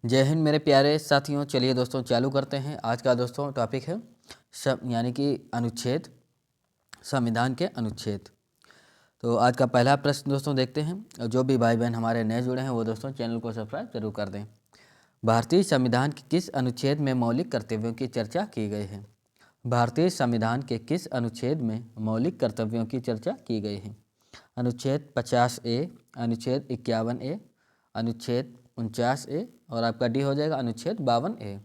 जय हिंद मेरे प्यारे साथियों। चलिए दोस्तों चालू करते हैं। आज का दोस्तों टॉपिक है यानी कि अनुच्छेद, संविधान के अनुच्छेद। तो आज का पहला प्रश्न दोस्तों देखते हैं। जो भी भाई बहन हमारे नए जुड़े हैं वो दोस्तों चैनल को सब्सक्राइब जरूर कर दें। भारतीय संविधान के किस अनुच्छेद में मौलिक कर्तव्यों की चर्चा की गई है? भारतीय संविधान के किस अनुच्छेद में मौलिक कर्तव्यों की चर्चा की गई है? अनुच्छेद 50A, अनुच्छेद 51A, अनुच्छेद 49A और आपका डी हो जाएगा अनुच्छेद 52A।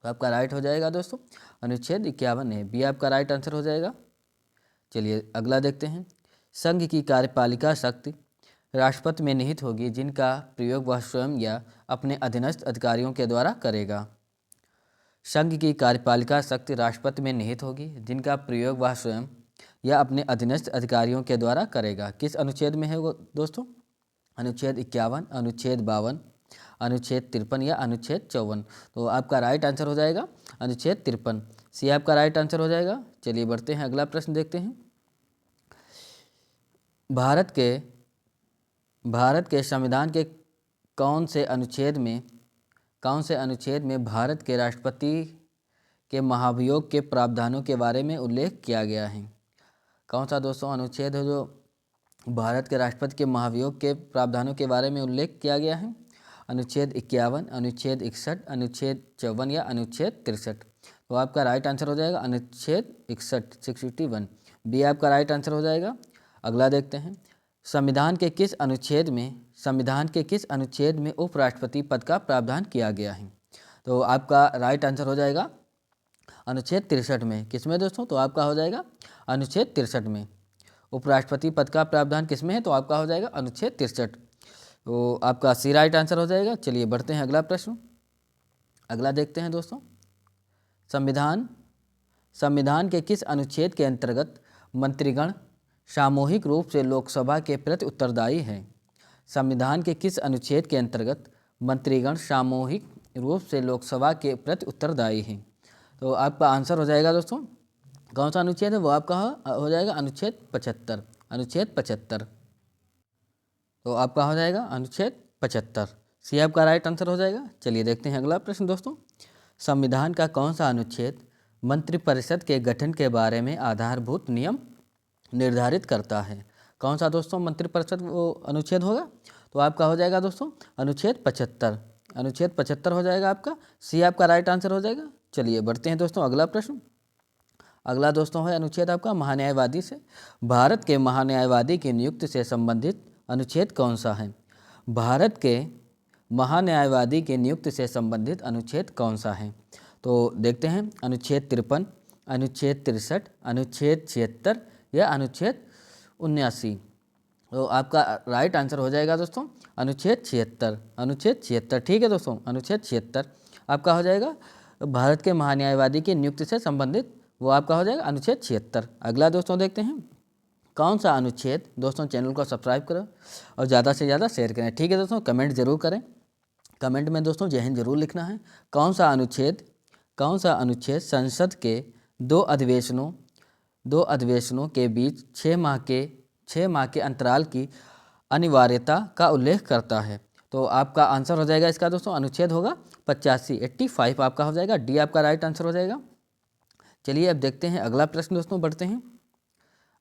तो आपका राइट हो जाएगा दोस्तों अनुच्छेद 51A, बी आपका राइट आंसर हो जाएगा। चलिए अगला देखते हैं। संघ की कार्यपालिका शक्ति राष्ट्रपति में निहित होगी जिनका प्रयोग वह स्वयं या अपने अधीनस्थ अधिकारियों के द्वारा करेगा। संघ की कार्यपालिका शक्ति राष्ट्रपति में निहित होगी जिनका प्रयोग वह स्वयं या अपने अधीनस्थ अधिकारियों के द्वारा करेगा। किस अनुच्छेद में है वो दोस्तों? अनुच्छेद 51, अनुच्छेद 52, अनुच्छेद 53 या अनुच्छेद 54। तो आपका राइट आंसर हो जाएगा अनुच्छेद 53, सी आपका राइट आंसर हो जाएगा। चलिए बढ़ते हैं, अगला प्रश्न देखते हैं। भारत के संविधान के कौन से अनुच्छेद में भारत के राष्ट्रपति के महाभियोग के प्रावधानों के बारे में उल्लेख किया गया है? कौन सा दोस्तों अनुच्छेद है जो भारत के राष्ट्रपति के महाभियोग के प्रावधानों के बारे में उल्लेख किया गया है? अनुच्छेद 51, अनुच्छेद 61, अनुच्छेद 54 या अनुच्छेद 63। तो आपका राइट आंसर हो जाएगा अनुच्छेद 61, 61, बी आपका राइट आंसर हो जाएगा। अगला देखते हैं। संविधान के किस अनुच्छेद में उपराष्ट्रपति पद का प्रावधान किया गया है? तो आपका राइट आंसर हो जाएगा अनुच्छेद 63 में। किस में दोस्तों? तो आपका हो जाएगा अनुच्छेद 63 में। उपराष्ट्रपति पद का प्रावधान किस में है? तो आपका हो जाएगा अनुच्छेद 63। तो आपका सी राइट आंसर हो जाएगा। चलिए बढ़ते हैं, अगला प्रश्न अगला देखते हैं दोस्तों। संविधान के किस अनुच्छेद के अंतर्गत मंत्रीगण सामूहिक रूप से लोकसभा के प्रति उत्तरदायी हैं? संविधान के किस अनुच्छेद के अंतर्गत मंत्रीगण सामूहिक रूप से लोकसभा के प्रति उत्तरदायी हैं? तो आपका आंसर हो जाएगा दोस्तों, कौन सा अनुच्छेद है वो आपका हो जाएगा अनुच्छेद 75, अनुच्छेद 75। तो आपका हो जाएगा अनुच्छेद 75, सी आपका राइट आंसर हो जाएगा। चलिए देखते हैं अगला प्रश्न दोस्तों। संविधान का कौन सा अनुच्छेद मंत्रिपरिषद के गठन के बारे में आधारभूत नियम निर्धारित करता है? कौन सा दोस्तों मंत्रिपरिषद वो अनुच्छेद होगा? तो आपका हो जाएगा दोस्तों अनुच्छेद 75, अनुच्छेद 75 हो जाएगा आपका, सी आपका राइट आंसर हो जाएगा। चलिए बढ़ते हैं दोस्तों, अगला प्रश्न अगला दोस्तों है अनुच्छेद आपका महान्यायवादी से। भारत के महान्यायवादी की नियुक्ति से संबंधित अनुच्छेद कौन सा है? भारत के महान्यायवादी की नियुक्ति से संबंधित अनुच्छेद कौन सा है? तो देखते हैं अनुच्छेद 53, अनुच्छेद 63, अनुच्छेद 76 या अनुच्छेद 79। तो आपका राइट आंसर हो जाएगा दोस्तों अनुच्छेद 76, अनुच्छेद 76। ठीक है दोस्तों, अनुच्छेद 76 आपका हो जाएगा। भारत के महान्यायवादी की नियुक्ति से संबंधित वो आपका हो जाएगा अनुच्छेद 76। अगला दोस्तों देखते हैं कौन सा अनुच्छेद। दोस्तों चैनल को सब्सक्राइब करें और ज़्यादा से ज़्यादा शेयर करें। ठीक है दोस्तों, कमेंट जरूर करें। कमेंट में दोस्तों जय हिंद जरूर लिखना है। कौन सा अनुच्छेद संसद के दो अधिवेशनों के बीच 6 माह के अंतराल की अनिवार्यता का उल्लेख करता है? तो आपका आंसर हो जाएगा इसका दोस्तों अनुच्छेद होगा 85, 85 आपका हो जाएगा, डी आपका राइट आंसर हो जाएगा। चलिए अब देखते हैं अगला प्रश्न दोस्तों, बढ़ते हैं।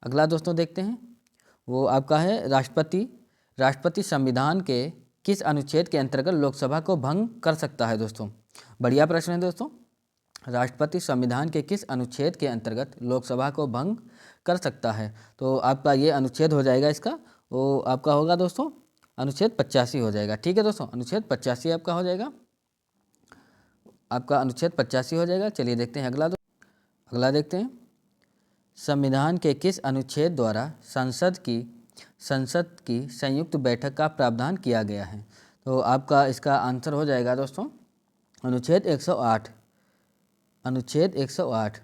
अगला दोस्तों देखते हैं वो आपका है राष्ट्रपति संविधान के किस अनुच्छेद के अंतर्गत लोकसभा को भंग कर सकता है? दोस्तों बढ़िया प्रश्न है दोस्तों। राष्ट्रपति संविधान के किस अनुच्छेद के अंतर्गत लोकसभा को भंग कर सकता है? तो आपका ये अनुच्छेद हो जाएगा इसका, वो आपका होगा दोस्तों अनुच्छेद 85 हो जाएगा। ठीक है दोस्तों, अनुच्छेद 85 आपका हो जाएगा, आपका अनुच्छेद 85 हो जाएगा। चलिए देखते हैं अगला देखते हैं। संविधान के किस अनुच्छेद द्वारा संसद की संयुक्त बैठक का प्रावधान किया गया है? तो आपका इसका आंसर हो जाएगा दोस्तों अनुच्छेद 108, अनुच्छेद 108।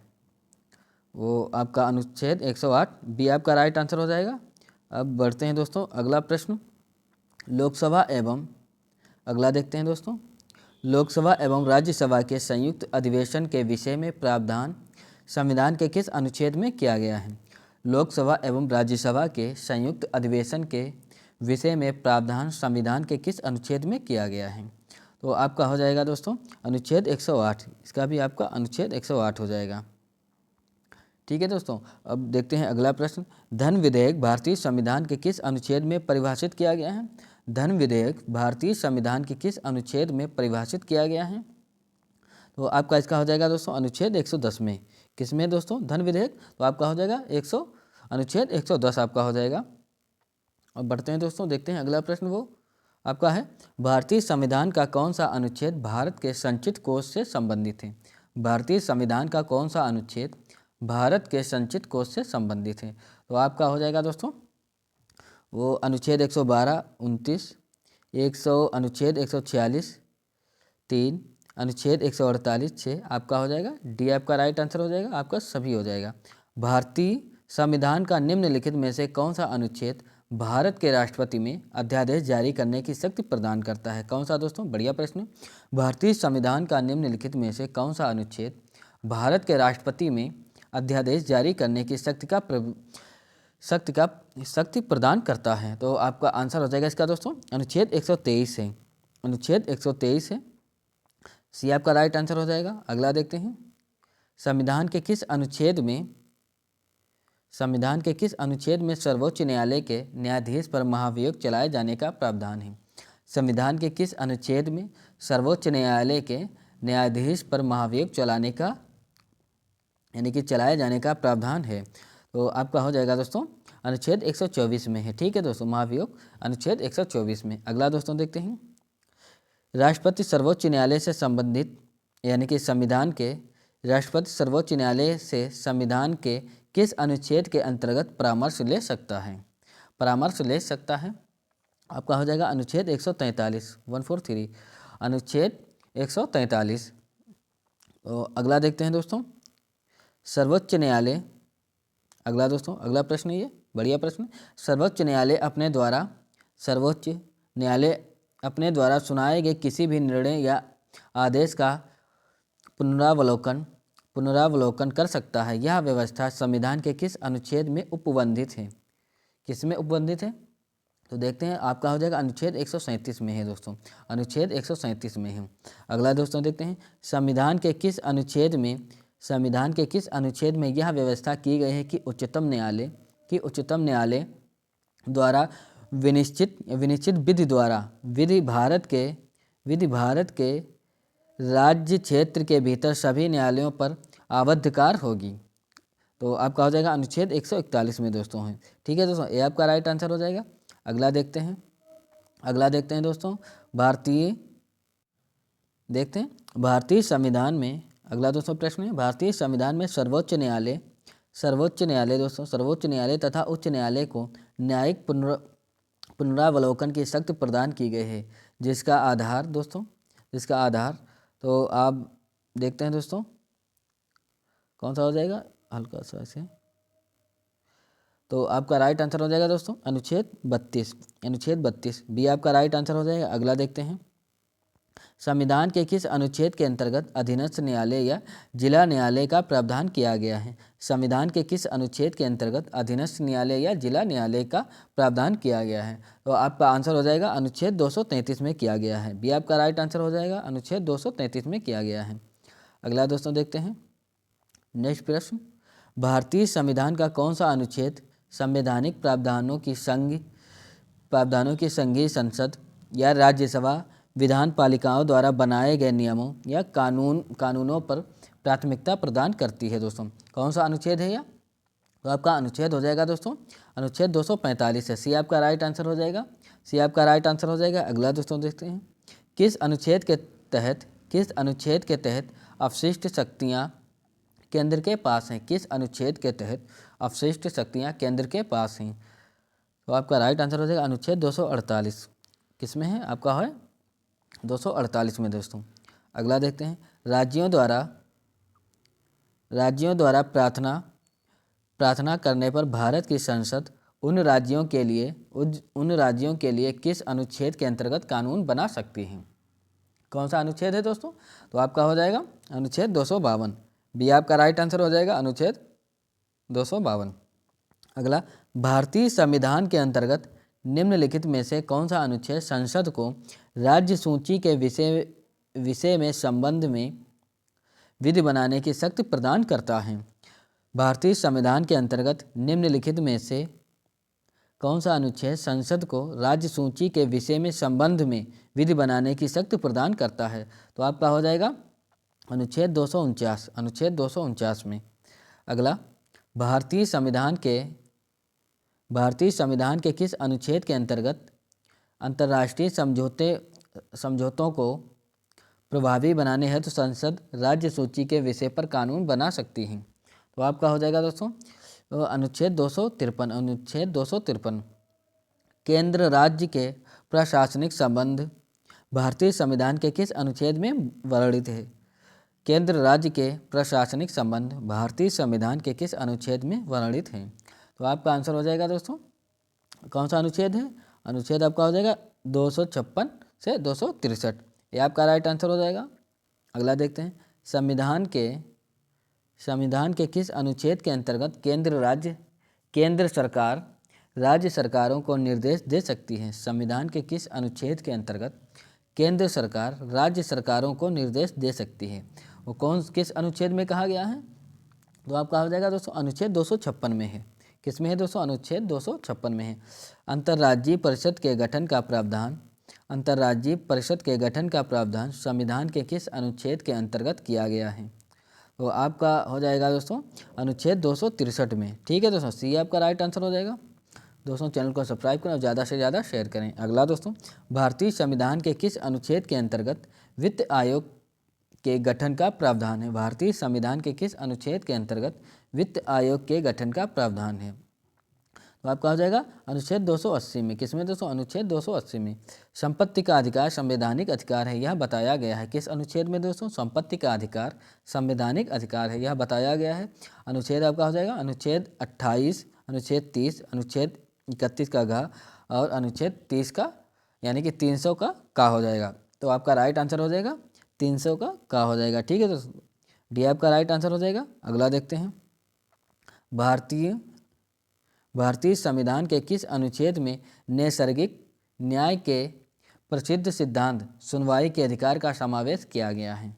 वो आपका अनुच्छेद 108, बी आपका राइट आंसर हो जाएगा। अब बढ़ते हैं दोस्तों, अगला प्रश्न अगला देखते हैं दोस्तों। लोकसभा एवं राज्यसभा के संयुक्त अधिवेशन के विषय में प्रावधान संविधान के किस अनुच्छेद में किया गया है? लोकसभा एवं राज्यसभा के संयुक्त अधिवेशन के विषय में प्रावधान संविधान के किस अनुच्छेद में किया गया है? तो आपका हो जाएगा दोस्तों अनुच्छेद 108, इसका भी आपका अनुच्छेद 108 हो जाएगा। ठीक है दोस्तों, अब देखते हैं अगला प्रश्न। धन विधेयक भारतीय संविधान के किस अनुच्छेद में परिभाषित किया गया है? धन विधेयक भारतीय संविधान के किस अनुच्छेद में परिभाषित किया गया है? तो आपका इसका हो जाएगा दोस्तों अनुच्छेद 110 में। किस में दोस्तों? धन विधेयक। तो आपका हो जाएगा अनुच्छेद 110 आपका हो जाएगा। अब बढ़ते हैं दोस्तों, देखते हैं अगला प्रश्न। वो आपका है, भारतीय संविधान का कौन सा अनुच्छेद भारत के संचित कोष से संबंधित है? भारतीय संविधान का कौन सा अनुच्छेद भारत के संचित कोष से संबंधित है? तो आपका हो जाएगा दोस्तों वो अनुच्छेद 112, 29, अनुच्छेद 146, 3, अनुच्छेद 148, 6 आपका हो जाएगा। डी आपका राइट आंसर हो जाएगा, आपका सभी हो जाएगा। भारतीय संविधान का निम्नलिखित में से कौन सा अनुच्छेद भारत के राष्ट्रपति में अध्यादेश जारी करने की शक्ति प्रदान करता है? कौन सा दोस्तों? बढ़िया प्रश्न। भारतीय संविधान का निम्नलिखित में से कौन सा अनुच्छेद भारत के राष्ट्रपति में अध्यादेश जारी करने की शक्ति प्रदान करता है? तो आपका आंसर हो जाएगा इसका दोस्तों अनुच्छेद 123 है। अनुच्छेद 123 है, सी आपका राइट आंसर हो जाएगा। अगला देखते हैं, संविधान के किस अनुच्छेद में सर्वोच्च न्यायालय के न्यायाधीश पर महाभियोग चलाए जाने का प्रावधान है? संविधान के किस अनुच्छेद में सर्वोच्च न्यायालय के न्यायाधीश पर महाभियोग चलाए जाने का प्रावधान है? तो आपका हो जाएगा दोस्तों अनुच्छेद 124 में है। ठीक है दोस्तों, महाभियोग अनुच्छेद 124 में। अगला दोस्तों देखते हैं, राष्ट्रपति सर्वोच्च न्यायालय से संबंधित राष्ट्रपति सर्वोच्च न्यायालय से संविधान के किस अनुच्छेद के अंतर्गत परामर्श ले सकता है? परामर्श ले सकता है, आपका हो जाएगा अनुच्छेद 143, 143, अनुच्छेद 143। तो अगला देखते हैं दोस्तों, सर्वोच्च न्यायालय। अगला दोस्तों अगला प्रश्न, ये बढ़िया प्रश्न। सर्वोच्च न्यायालय अपने द्वारा सुनाए गए किसी भी निर्णय या आदेश का पुनरावलोकन कर सकता है। यह व्यवस्था संविधान के किस अनुच्छेद में उपबंधित है? किस में उपबंधित है? तो देखते हैं, आपका हो जाएगा अनुच्छेद 137 में है दोस्तों, अनुच्छेद 137 में है। अगला दोस्तों देखते हैं, संविधान के किस अनुच्छेद में यह व्यवस्था की गई है कि उच्चतम न्यायालय द्वारा विनिश्चित विधि भारत के राज्य क्षेत्र के भीतर सभी न्यायालयों पर आवधिकार होगी? तो आपका हो जाएगा अनुच्छेद 141 में दोस्तों है। ठीक है दोस्तों, ये आपका राइट आंसर हो जाएगा। अगला देखते हैं दोस्तों, भारतीय संविधान में अगला दोस्तों प्रश्न है, भारतीय संविधान में सर्वोच्च न्यायालय तथा उच्च न्यायालय को न्यायिक पुनरावलोकन की शक्ति प्रदान की गई है, जिसका आधार तो आप देखते हैं दोस्तों कौन सा हो जाएगा, हल्का सा ऐसे। तो आपका राइट आंसर हो जाएगा दोस्तों अनुच्छेद 32 बी आपका राइट आंसर हो जाएगा। अगला देखते हैं, संविधान के किस अनुच्छेद के अंतर्गत अधीनस्थ न्यायालय या जिला न्यायालय का प्रावधान किया गया है? संविधान के किस अनुच्छेद के अंतर्गत अधीनस्थ न्यायालय या जिला न्यायालय का प्रावधान किया गया है? तो आपका आंसर हो जाएगा अनुच्छेद 233 में किया गया है। बी आपका राइट आंसर हो जाएगा, अनुच्छेद 233 में किया गया है। अगला दोस्तों देखते हैं नेक्स्ट प्रश्न, भारतीय संविधान का कौन सा अनुच्छेद संवैधानिक प्रावधानों की संघीय संसद या राज्यसभा विधान पालिकाओं द्वारा बनाए गए नियमों या कानूनों पर प्राथमिकता प्रदान करती है? दोस्तों कौन सा अनुच्छेद है यह? तो आपका अनुच्छेद हो जाएगा दोस्तों अनुच्छेद 245 है। सी आपका राइट आंसर हो जाएगा, अगला दोस्तों देखते हैं, किस अनुच्छेद के तहत अवशिष्ट शक्तियाँ केंद्र के पास हैं? किस अनुच्छेद के तहत अवशिष्ट शक्तियाँ केंद्र के पास हैं? तो आपका राइट आंसर हो जाएगा अनुच्छेद 248। किस में है? आपका है 248 में दोस्तों। अगला देखते हैं, राज्यों द्वारा प्रार्थना करने पर भारत की संसद उन राज्यों के लिए किस अनुच्छेद के अंतर्गत कानून बना सकती है? कौन सा अनुच्छेद है दोस्तों? तो आपका हो जाएगा अनुच्छेद 252। बी आपका राइट आंसर हो जाएगा, अनुच्छेद 252। अगला, भारतीय संविधान के अंतर्गत निम्नलिखित में से कौन सा अनुच्छेद संसद को राज्य सूची के विषय में संबंध में विधि बनाने की शक्ति प्रदान करता है। भारतीय संविधान के अंतर्गत निम्नलिखित में से कौन सा अनुच्छेद संसद को राज्य सूची के विषय में संबंध में विधि बनाने की शक्ति प्रदान करता है? तो आपका हो जाएगा अनुच्छेद 249, अनुच्छेद 249 में। अगला, भारतीय संविधान के किस अनुच्छेद के अंतर्गत अंतर्राष्ट्रीय समझौतों को प्रभावी बनाने हेतु तो संसद राज्य सूची के विषय पर कानून बना सकती है? तो आपका हो जाएगा दोस्तों अनुच्छेद 253, अनुच्छेद 253। केंद्र राज्य के प्रशासनिक संबंध भारतीय संविधान के किस अनुच्छेद में वर्णित है? केंद्र राज्य के प्रशासनिक संबंध भारतीय संविधान के किस अनुच्छेद में वर्णित हैं? तो आपका आंसर हो जाएगा दोस्तों, कौन सा अनुच्छेद है? अनुच्छेद आपका हो जाएगा 256 से 263, ये आपका राइट आंसर हो जाएगा। अगला देखते हैं, संविधान के किस अनुच्छेद के अंतर्गत केंद्र सरकार राज्य सरकारों को निर्देश दे सकती है? संविधान के किस अनुच्छेद के अंतर्गत केंद्र सरकार राज्य सरकारों को निर्देश दे सकती है? वो किस अनुच्छेद में कहा गया है? तो आपका हो जाएगा दोस्तों अनुच्छेद 256 में है। किस में है दोस्तों? अनुच्छेद 256 में है। अंतर्राज्यीय परिषद के गठन का प्रावधान संविधान के किस अनुच्छेद के अंतर्गत किया गया है? तो आपका हो जाएगा दोस्तों अनुच्छेद 263 में। ठीक है दोस्तों, सी आपका राइट आंसर हो जाएगा। दोस्तों चैनल को सब्सक्राइब करें और ज़्यादा से ज़्यादा शेयर करें। अगला दोस्तों, भारतीय संविधान के किस अनुच्छेद के अंतर्गत वित्त आयोग के गठन का प्रावधान है? भारतीय संविधान के किस अनुच्छेद के अंतर्गत वित्त आयोग के गठन का प्रावधान है? तो आपका हो जाएगा अनुच्छेद 280 में। किसमें दोस्तों? अनुच्छेद 280 में। संपत्ति का अधिकार संवैधानिक अधिकार है, यह बताया गया है। किस अनुच्छेद में दोस्तों? संपत्ति का अधिकार संवैधानिक अधिकार है, यह बताया गया है। अनुच्छेद आपका हो जाएगा अनुच्छेद 28, अनुच्छेद 30, अनुच्छेद 31 का घ और अनुच्छेद 30 का यानी कि 300 का हो जाएगा। तो आपका राइट आंसर हो जाएगा 300 का हो जाएगा। ठीक है दोस्तों, डी आपका राइट आंसर हो जाएगा। अगला देखते हैं, भारतीय संविधान के किस अनुच्छेद में नैसर्गिक न्याय के प्रसिद्ध सिद्धांत सुनवाई के अधिकार का समावेश किया गया है?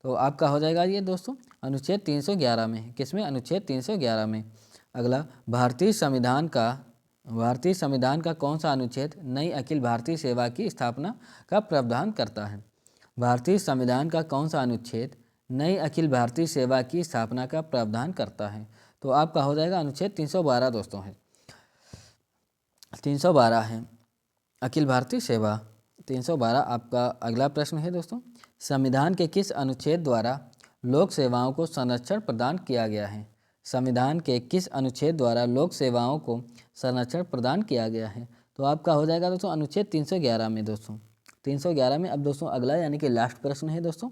तो आपका हो जाएगा ये दोस्तों अनुच्छेद 311 में। किसमें? अनुच्छेद 311 में। अगला, भारतीय संविधान का कौन सा अनुच्छेद नई अखिल भारतीय सेवा की स्थापना का प्रावधान करता है? भारतीय संविधान का कौन सा अनुच्छेद नई अखिल भारतीय सेवा की स्थापना का प्रावधान करता है? तो आपका हो जाएगा अनुच्छेद 312 दोस्तों है, 312 है अखिल भारतीय सेवा 312 आपका अगला प्रश्न है दोस्तों। संविधान के किस अनुच्छेद द्वारा लोक सेवाओं को संरक्षण प्रदान किया गया है? संविधान के किस अनुच्छेद द्वारा लोक सेवाओं को संरक्षण प्रदान किया गया है? तो आपका हो जाएगा दोस्तों अनुच्छेद 311 में दोस्तों, 311 में। अब दोस्तों अगला यानी कि लास्ट प्रश्न है दोस्तों,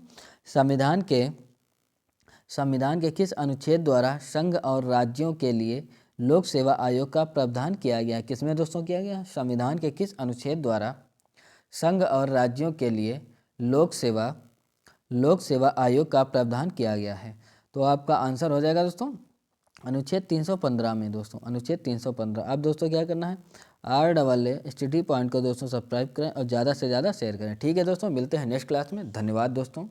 संविधान के किस अनुच्छेद द्वारा संघ और राज्यों के लिए लोक सेवा आयोग का प्रावधान किया गया? किसमें दोस्तों किया गया? संविधान के किस अनुच्छेद द्वारा संघ और राज्यों के लिए लोक सेवा आयोग का प्रावधान किया गया है? तो आपका आंसर हो जाएगा दोस्तों अनुच्छेद 315 में दोस्तों, अनुच्छेद 315। अब दोस्तों क्या करना है, RAA स्टडी पॉइंट को दोस्तों सब्सक्राइब करें और ज़्यादा से ज़्यादा शेयर करें। ठीक है दोस्तों, मिलते हैं नेक्स्ट क्लास में। धन्यवाद दोस्तों।